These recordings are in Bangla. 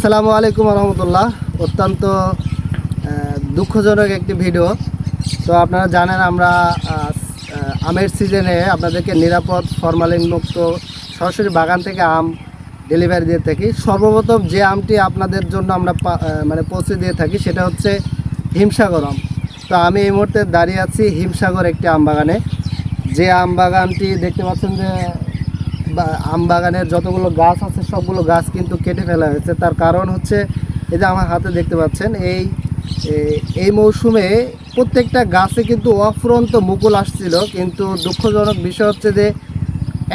আসসালামু আলাইকুম রহমতুল্লাহ। অত্যন্ত দুঃখজনক একটি ভিডিও। তো আপনারা জানেন আমরা আমের সিজনে আপনাদেরকে নিরাপদ ফরমালিন মুক্ত সরাসরি বাগান থেকে আম ডেলিভারি দিয়ে থাকি। সর্বপ্রথম যে আমটি আপনাদের জন্য আমরা পৌঁছে দিয়ে থাকি সেটা হচ্ছে হিমসাগর আম। তো আমি এই মুহূর্তে দাঁড়িয়ে আছি হিমসাগর একটি আম বাগানে। যে আম বাগানটি দেখতে পাচ্ছেন যে আম বাগানের যতগুলো গাছ আছে সবগুলো গাছ কিন্তু কেটে ফেলা হয়েছে। তার কারণ হচ্ছে এই যে আমার হাতে দেখতে পাচ্ছেন এই মৌসুমে প্রত্যেকটা গাছে কিন্তু অফুরন্ত মুকুল আসছিল, কিন্তু দুঃখজনক বিষয় হচ্ছে যে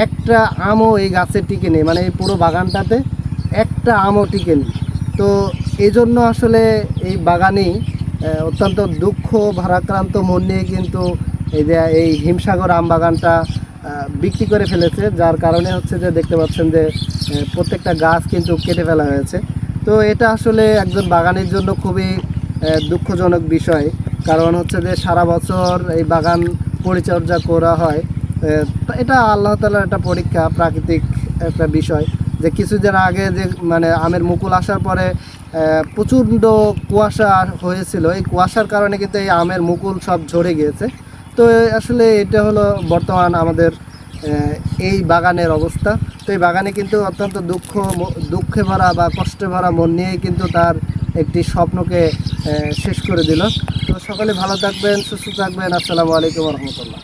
একটা আমও এই গাছে টিকে নেই, মানে এই পুরো বাগানটাতে একটা আমও টিকে নেই। তো এই জন্য আসলে এই বাগানেই অত্যন্ত দুঃখ ভারাক্রান্ত মন নিয়ে কিন্তু এই হিমসাগর আম বাগানটা বিক্রি করে ফেলেছে, যার কারণে হচ্ছে যে দেখতে পাচ্ছেন যে প্রত্যেকটা গাছ কিন্তু কেটে ফেলা হয়েছে। তো এটা আসলে একজন বাগানের জন্য খুবই দুঃখজনক বিষয়, কারণ হচ্ছে যে সারা বছর এই বাগান পরিচর্যা করা হয়। এটা আল্লাহ তাআলার একটা পরীক্ষা, প্রাকৃতিক একটা বিষয় যে কিছুদিন আগে যে আমের মুকুল আসার পরে প্রচণ্ড কুয়াশা হয়েছিল। এই কুয়াশার কারণে কিন্তু এই আমের মুকুল সব ঝরে গিয়েছে। তো আসলে এটা হলো বর্তমান আমাদের এই বাগানের অবস্থা। তো এই বাগানে কিন্তু অত্যন্ত দুঃখে ভরা বা কষ্টে ভরা মন নিয়েই কিন্তু তার একটি স্বপ্নকে শেষ করে দিল। তো সকলে ভালো থাকবেন, সুস্থ থাকবেন। আসসালামু আলাইকুম রহমতুল্লাহ।